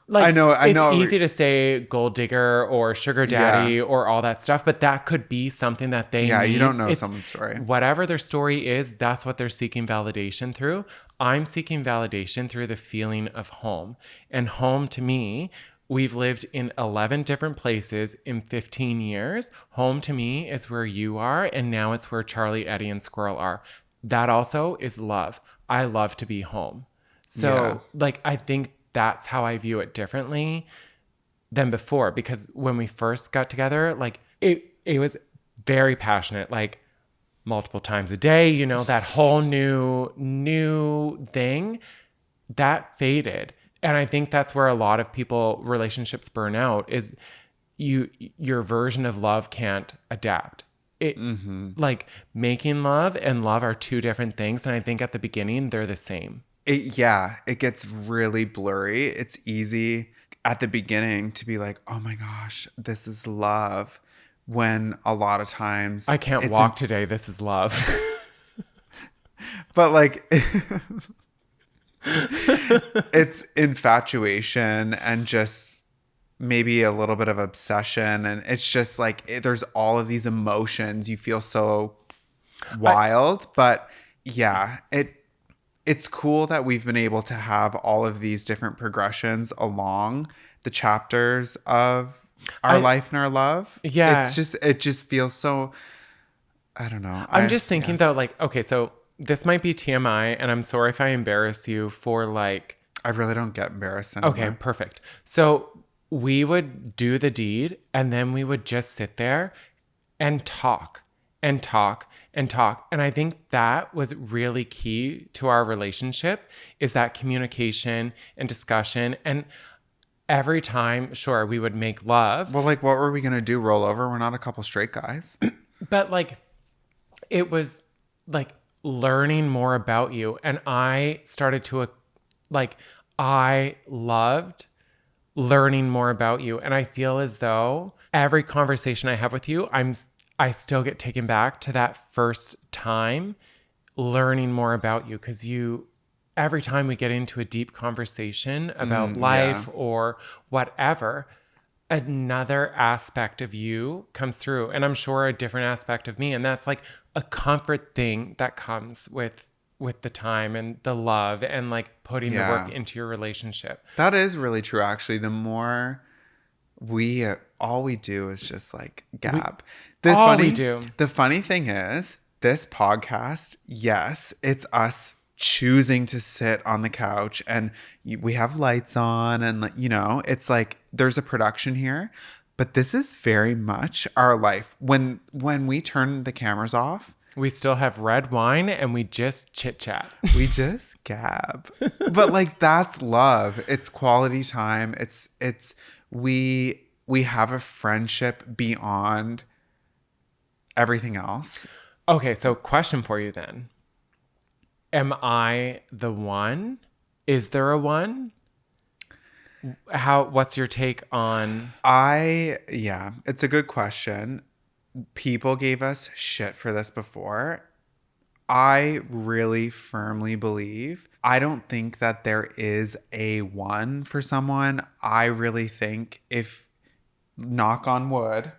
like, I know. it's easy to say gold digger or sugar daddy Yeah. or all that stuff, but that could be something that they Yeah, need. you don't know It's someone's story. whatever their story is, that's what they're seeking validation through. I'm seeking validation through the feeling of home. And home to me, we've lived in 11 different places in 15 years. Home to me is where you are, and now it's where Charlie, Eddie, and Squirrel are. That also is love. I love to be home. So, like, I think that's how I view it differently than before, because when we first got together, like, it was very passionate, like multiple times a day, you know, that whole new thing that faded. And I think that's where a lot of relationships burn out, is your version of love can't adapt. It like making love and love are two different things. And I think at the beginning, they're the same. It gets really blurry. It's easy at the beginning to be like, oh my gosh, this is love. When a lot of times I can't walk today. This is love. but like it's infatuation and just maybe a little bit of obsession. And it's just like, there's all of these emotions. You feel so wild, but yeah, it's cool that we've been able to have all of these different progressions along the chapters of our life and our love. Yeah. It just feels so, I don't know. I'm just thinking though, like, okay, so this might be TMI, and I'm sorry if I embarrass you for like. I really don't get embarrassed anymore. Okay, perfect. So we would do the deed, and then we would just sit there and talk and talk and talk. And I think that was really key to our relationship, is that communication and discussion. And every time, sure, we would make love. Well, like, what were we going to do? Roll over? We're not a couple straight guys. But like, it was like learning more about you. And I started to like, I loved learning more about you. And I feel as though every conversation I have with you, I still get taken back to that first time learning more about you, because every time we get into a deep conversation about life or whatever, another aspect of you comes through, and I'm sure a different aspect of me. And that's like a comfort thing that comes with the time and the love and like putting the work into your relationship. That is really true. Actually, the more all we do is just like gab. The funny thing is, this podcast, yes, it's us choosing to sit on the couch, and we have lights on, and you know, it's like there's a production here, but this is very much our life. When we turn the cameras off, we still have red wine and we just chit chat. We just gab. But like, that's love. It's quality time. We have a friendship beyond everything else. Okay, so question for you then. Am I the one? Is there a one? What's your take on? It's a good question. People gave us shit for this before. I really firmly believe, I don't think that there is a one for someone. I really think, if, knock on wood,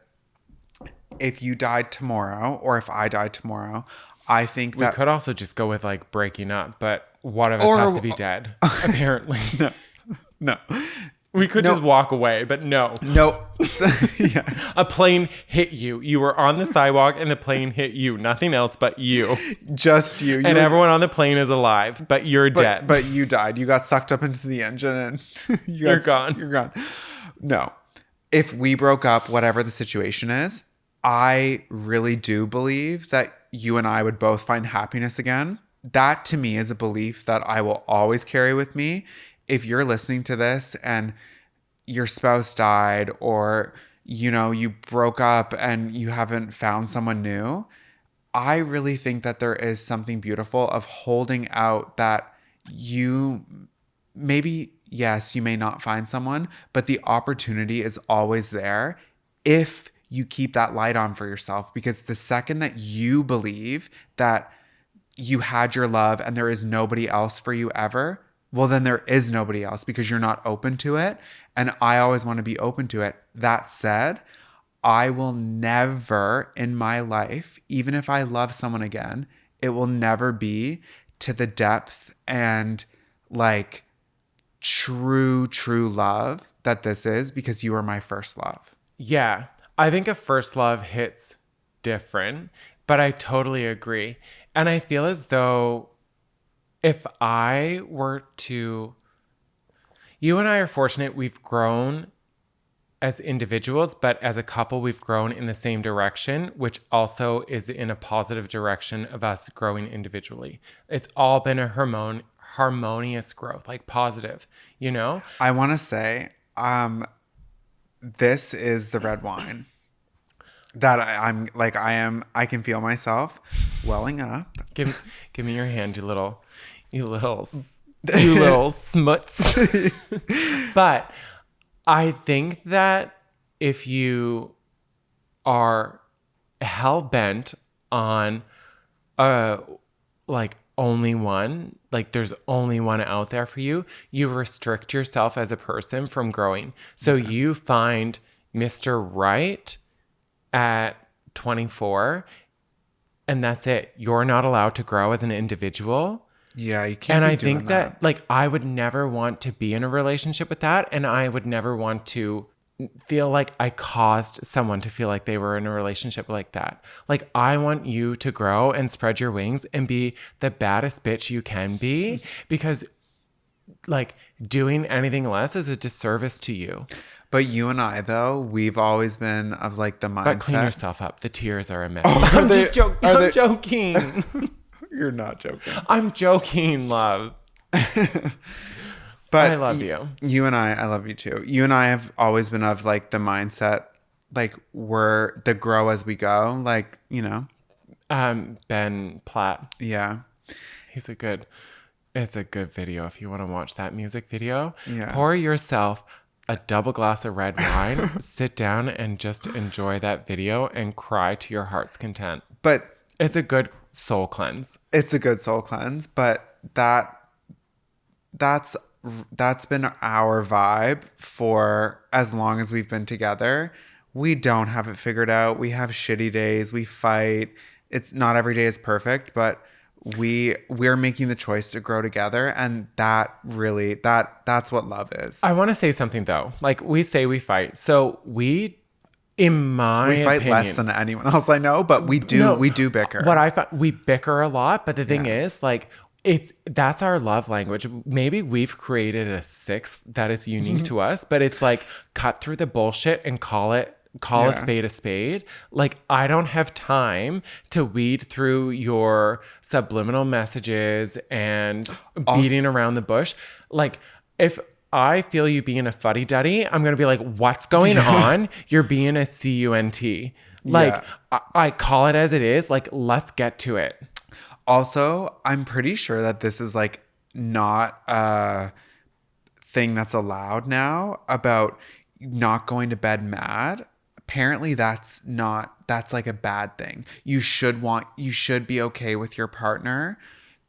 if you died tomorrow, or if I died tomorrow, I think We that could also just go with like breaking up, but one of us has to be dead, apparently. no. We could just walk away, but no. No. Yeah. A plane hit you. You were on the sidewalk and the plane hit you. Nothing else but you. Just you. And everyone on the plane is alive, but you're dead. But you died. You got sucked up into the engine and you're gone. You're gone. No. If we broke up, whatever the situation is, I really do believe that you and I would both find happiness again. That to me is a belief that I will always carry with me. If you're listening to this and your spouse died, or, you know, you broke up and you haven't found someone new, I really think that there is something beautiful of holding out that you maybe, yes, you may not find someone, but the opportunity is always there if you keep that light on for yourself. Because the second that you believe that you had your love and there is nobody else for you ever, well, then there is nobody else because you're not open to it. And I always want to be open to it. That said, I will never in my life, even if I love someone again, it will never be to the depth and like true love that this is, because you are my first love. Yeah. I think a first love hits different, but I totally agree. And I feel as though if I were to, you and I are fortunate we've grown as individuals, but as a couple, we've grown in the same direction, which also is in a positive direction of us growing individually. It's all been a harmonious growth, like positive, you know? I want to say, this is the red wine that I can feel myself welling up. Give me your hand, you little smuts. But I think that if you are hell bent on like only one, like there's only one out there for you, you restrict yourself as a person from growing. So you find Mr. Right at 24 and that's it. You're not allowed to grow as an individual. Yeah, you can't. And I think that like I would never want to be in a relationship with that, and I would never want to feel like I caused someone to feel like they were in a relationship like that. Like I want you to grow and spread your wings and be the baddest bitch you can be, because like doing anything less is a disservice to you. But you and I, though, we've always been of like the mindset. But clean yourself up. The tears are a mess. I'm just joking. I'm joking. You're not joking. I'm joking, love. But I love you. You and I love you too. You and I have always been of like the mindset, like we're the grow as we go. Like, you know. Ben Platt. Yeah. It's a good video if you want to watch that music video. Yeah. Pour yourself a double glass of red wine, sit down and just enjoy that video and cry to your heart's content. But it's a good soul cleanse. It's a good soul cleanse, but that's been our vibe for as long as we've been together. We don't have it figured out. We have shitty days. We fight. It's not every day is perfect, but we're making the choice to grow together, and that really that's what love is. I want to say something though. Like we say we fight. So we fight less than anyone else I know, but we do bicker. What I find, we bicker a lot, but the thing is, like, that's our love language. Maybe we've created a sixth that is unique to us, but it's like cut through the bullshit and call a spade a spade. Like, I don't have time to weed through your subliminal messages and beating around the bush. Like, if I feel you being a fuddy-duddy, I'm going to be like, what's going on? You're being a cunt. Like, I call it as it is. Like, let's get to it. Also, I'm pretty sure that this is like not a thing that's allowed now about not going to bed mad. Apparently that's like a bad thing. You should be okay with your partner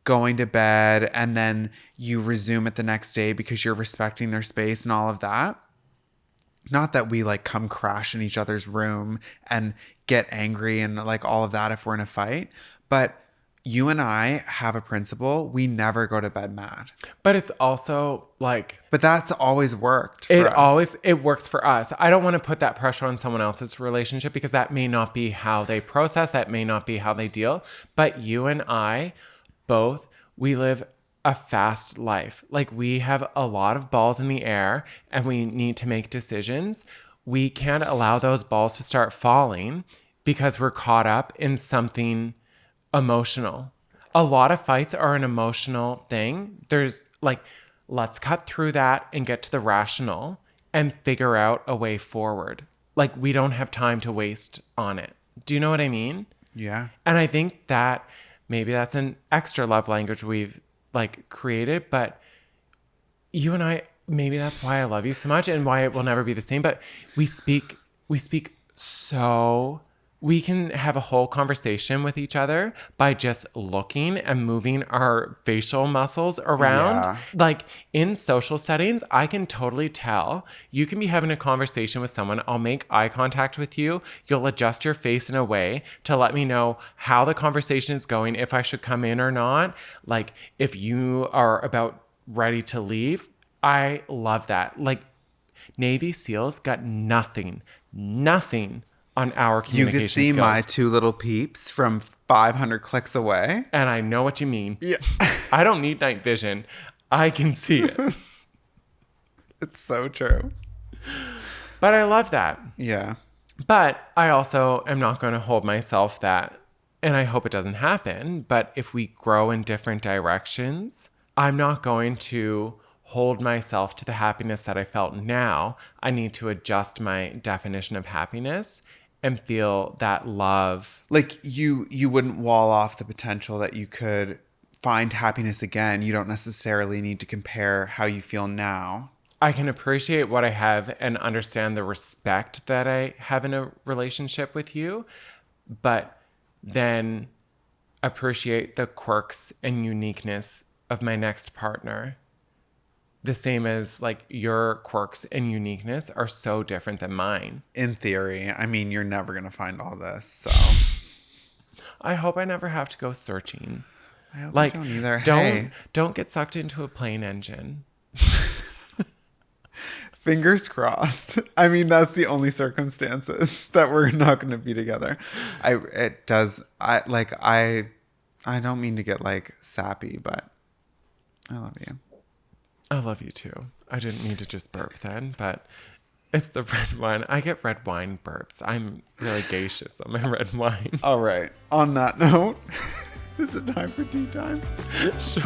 going to bed and then you resume it the next day because you're respecting their space and all of that. Not that we like come crash in each other's room and get angry and like all of that if we're in a fight, but you and I have a principle. We never go to bed mad. But it's also like... But that's always worked for us. It works for us. I don't want to put that pressure on someone else's relationship because that may not be how they process. That may not be how they deal. But you and I both, we live a fast life. Like we have a lot of balls in the air and we need to make decisions. We can't allow those balls to start falling because we're caught up in something emotional. A lot of fights are an emotional thing. There's like, let's cut through that and get to the rational and figure out a way forward. Like we don't have time to waste on it. Do you know what I mean? Yeah. And I think that maybe that's an extra love language we've like created, but you and I, maybe that's why I love you so much and why it will never be the same. But we speak so... We can have a whole conversation with each other by just looking and moving our facial muscles around. Yeah. Like in social settings, I can totally tell. You can be having a conversation with someone. I'll make eye contact with you. You'll adjust your face in a way to let me know how the conversation is going, if I should come in or not. Like if you are about ready to leave. I love that. Like Navy SEALs got nothing on our communication You could see skills. my two little peeps from 500 clicks away. And I know what you mean. Yeah. I don't need night vision. I can see it. It's so true. But I love that. Yeah. But I also am not going to hold myself that, and I hope it doesn't happen, but if we grow in different directions, I'm not going to hold myself to the happiness that I felt now. I need to adjust my definition of happiness and feel that love. Like you wouldn't wall off the potential that you could find happiness again. You don't necessarily need to compare how you feel now. I can appreciate what I have and understand the respect that I have in a relationship with you, but then appreciate the quirks and uniqueness of my next partner. The same as like your quirks and uniqueness are so different than mine. In theory. I mean, you're never going to find all this, so. I hope I never have to go searching. I hope Like, you don't either. Don't get sucked into a plane engine. Fingers crossed. I mean, that's the only circumstances that we're not going to be together. I don't mean to get like sappy, but I love you. I love you too. I didn't mean to just burp then, but it's the red wine. I get red wine burps. I'm really gaseous on my red wine. All right. On that note, is it time for tea time? Sure.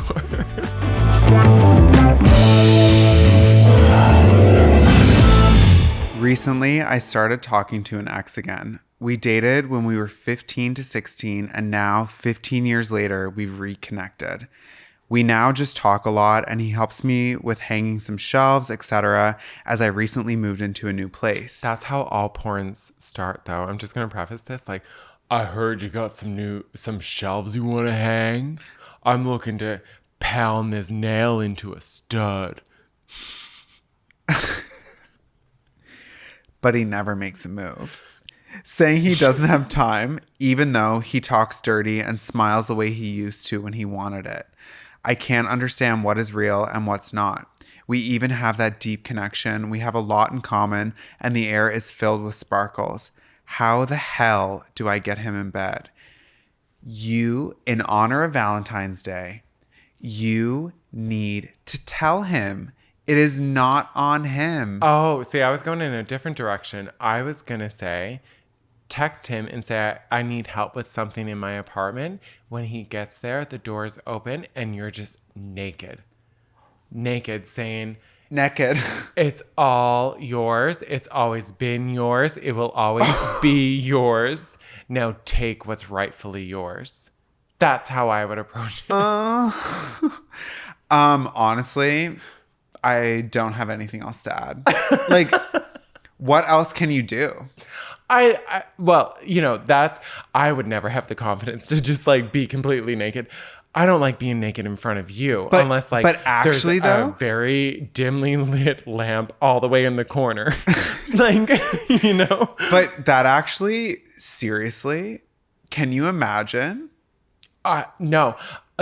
Recently, I started talking to an ex again. We dated when we were 15 to 16, and now, 15 years later, we've reconnected. We now just talk a lot, and he helps me with hanging some shelves, etc., as I recently moved into a new place. That's how all porns start, though. I'm just going to preface this like, I heard you got some shelves you want to hang. I'm looking to pound this nail into a stud. But he never makes a move. Saying he doesn't have time, even though he talks dirty and smiles the way he used to when he wanted it. I can't understand what is real and what's not. We even have that deep connection. We have a lot in common, and the air is filled with sparkles. How the hell do I get him in bed? You, in honor of Valentine's Day, you need to tell him. It is not on him. Oh, see, I was going in a different direction. I was going to say, text him and say, I need help with something in my apartment. When he gets there, the door's open and you're just naked. Naked, saying, Naked. It's all yours. It's always been yours. It will always be yours. Now take what's rightfully yours. That's how I would approach it. Honestly, I don't have anything else to add. Like, what else can you do? Well, you know, I would never have the confidence to just like be completely naked. I don't like being naked in front of you unless like actually, there's though, a very dimly lit lamp all the way in the corner. Like, you know. But that actually, seriously, can you imagine No.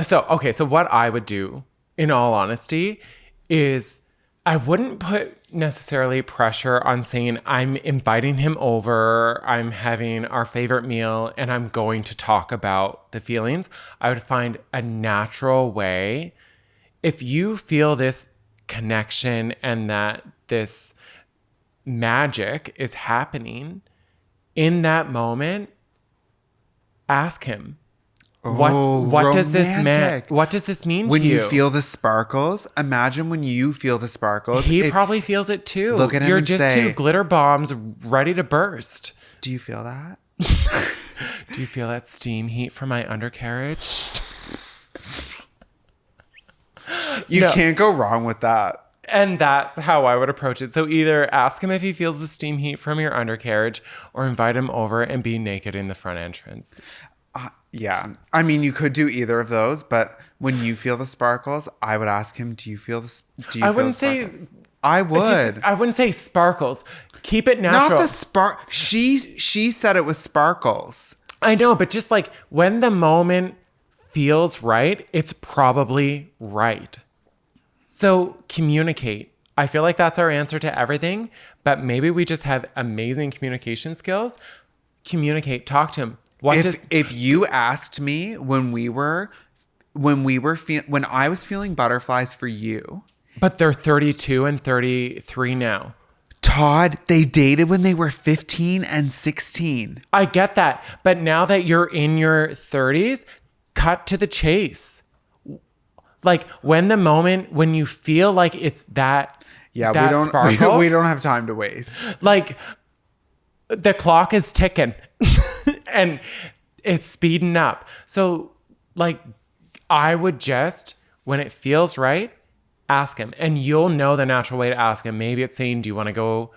So what I would do, in all honesty, is I wouldn't put necessarily pressure on saying I'm inviting him over, I'm having our favorite meal, and I'm going to talk about the feelings. I would find a natural way. If you feel this connection and that this magic is happening in that moment, ask him. What does this mean to you? When you feel the sparkles, imagine when you feel the sparkles. He probably feels it too. Look at him You're and just say, two glitter bombs ready to burst. do you feel that? Do you feel that steam heat from my undercarriage? You can't go wrong with that. And that's how I would approach it. So either ask him if he feels the steam heat from your undercarriage or invite him over and be naked in the front entrance. Yeah. I mean, you could do either of those, but when you feel the sparkles, I would ask him, do you feel the sparkles? I would. I wouldn't say sparkles. Keep it natural. Not the She said it was sparkles. I know, but just like when the moment feels right, it's probably right. So communicate. I feel like that's our answer to everything, but maybe we just have amazing communication skills. Communicate. Talk to him. If you asked me when I was feeling butterflies for you. But they're 32 and 33 now. Todd, they dated when they were 15 and 16. I get that. But now that you're in your 30s, cut to the chase. Like when you feel like it's that. Yeah, that sparkle, we don't have time to waste. Like the clock is ticking. And it's speeding up. So, like, I would just, when it feels right, ask him. And you'll know the natural way to ask him. Maybe it's saying, do you want to go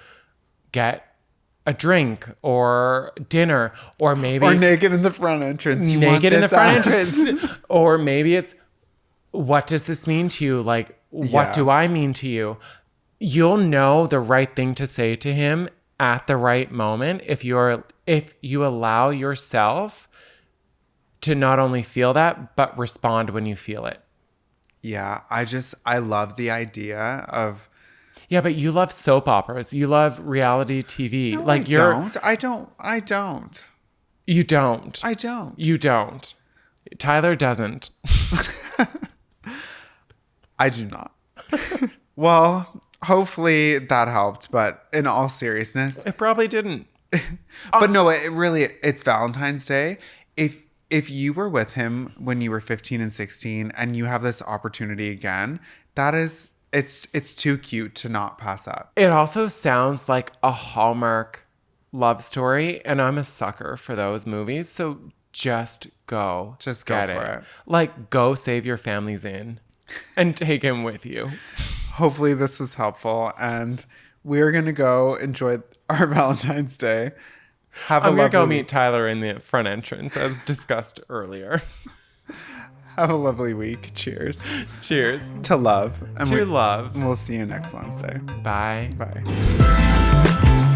get a drink or dinner? Or maybe... Or naked in the front entrance. Or maybe it's, what does this mean to you? Like, what do I mean to you? You'll know the right thing to say to him at the right moment if you allow yourself to not only feel that but respond when you feel it. Yeah, I love the idea of. Yeah, but you love soap operas. You love reality TV. No, like I don't. You don't. I don't. You don't. Tyler doesn't. I do not. Well, hopefully that helped, but in all seriousness, it probably didn't. But no, it's Valentine's Day. If you were with him when you were 15 and 16 and you have this opportunity again, it's too cute to not pass up. It also sounds like a Hallmark love story, and I'm a sucker for those movies. So just go. Just go for it. Like, go save your families in and take him with you. Hopefully this was helpful, and we're going to go enjoy our Valentine's Day. I'm going to go meet Tyler in the front entrance, as discussed earlier. Have a lovely week. Cheers. Cheers. To love. Love. We'll see you next Wednesday. Bye. Bye.